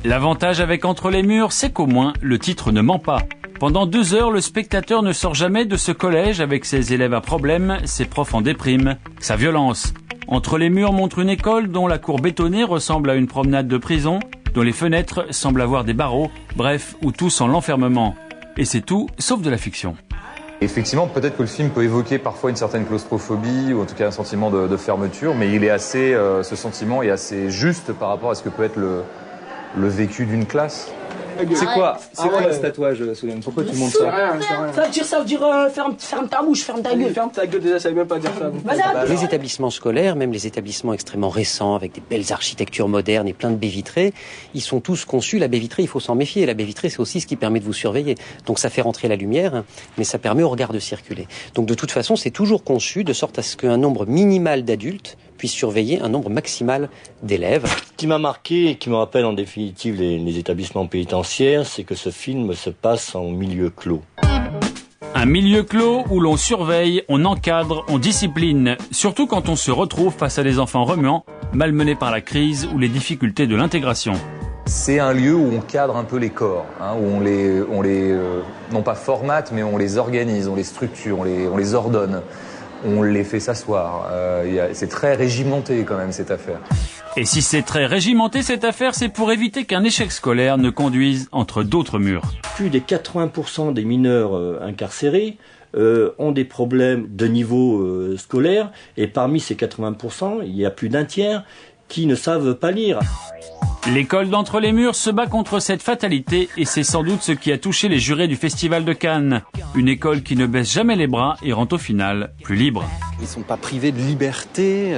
L'avantage avec Entre les murs, c'est qu'au moins, le titre ne ment pas. Pendant 2 heures, le spectateur ne sort jamais de ce collège avec ses élèves à problème, ses profs en déprime, sa violence. Entre les murs montre une école dont la cour bétonnée ressemble à une promenade de prison, dont les fenêtres semblent avoir des barreaux, bref, où tout sent l'enfermement. Et c'est tout, sauf de la fiction. Effectivement, peut-être que le film peut évoquer parfois une certaine claustrophobie, ou en tout cas un sentiment de fermeture, mais il est assez, ce sentiment est assez juste par rapport à ce que peut être le vécu d'une classe. C'est quoi ce tatouage, Solène? Pourquoi tu montes ça? Ça veut dire ferme ta bouche, ferme ta gueule. Ferme ta gueule, déjà, ça veut même pas dire ça. Les établissements scolaires, même les établissements extrêmement récents, avec des belles architectures modernes et plein de baies vitrées, ils sont tous conçus. La baie vitrée, il faut s'en méfier. La baie vitrée, c'est aussi ce qui permet de vous surveiller. Donc ça fait rentrer la lumière, mais ça permet au regard de circuler. Donc de toute façon, c'est toujours conçu de sorte à ce qu'un nombre minimal d'adultes puisse surveiller un nombre maximal d'élèves. Ce qui m'a marqué et qui me rappelle en définitive les établissements pénitentiaires, c'est que ce film se passe en milieu clos. Un milieu clos où l'on surveille, on encadre, on discipline, surtout quand on se retrouve face à des enfants remuants, malmenés par la crise ou les difficultés de l'intégration. C'est un lieu où on cadre un peu les corps, où on les non pas formate, mais on les organise, on les structure, on les ordonne. On les fait s'asseoir. C'est très régimenté quand même cette affaire. Et si c'est très régimenté cette affaire, c'est pour éviter qu'un échec scolaire ne conduise entre d'autres murs. Plus des 80% des mineurs incarcérés ont des problèmes de niveau scolaire, et parmi ces 80%, il y a plus d'un tiers qui ne savent pas lire. L'école d'Entre les murs se bat contre cette fatalité et c'est sans doute ce qui a touché les jurés du Festival de Cannes. Une école qui ne baisse jamais les bras et rend au final plus libre. Ils ne sont pas privés de liberté,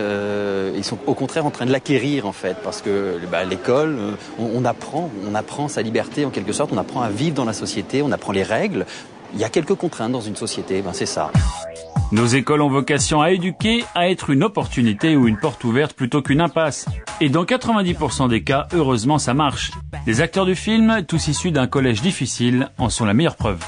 ils sont au contraire en train de l'acquérir en fait, parce que l'école, on apprend sa liberté en quelque sorte, on apprend à vivre dans la société, on apprend les règles. Il y a quelques contraintes dans une société, c'est ça. Nos écoles ont vocation à éduquer, à être une opportunité ou une porte ouverte plutôt qu'une impasse. Et dans 90% des cas, heureusement, ça marche. Les acteurs du film, tous issus d'un collège difficile, en sont la meilleure preuve.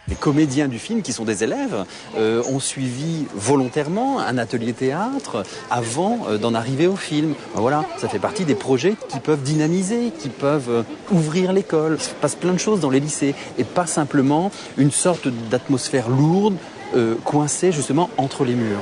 Les comédiens du film, qui sont des élèves, ont suivi volontairement un atelier théâtre avant d'en arriver au film. Voilà, ça fait partie des projets qui peuvent dynamiser, qui peuvent ouvrir l'école. Il se passe plein de choses dans les lycées et pas simplement une sorte d'atmosphère lourde, coincée justement entre les murs.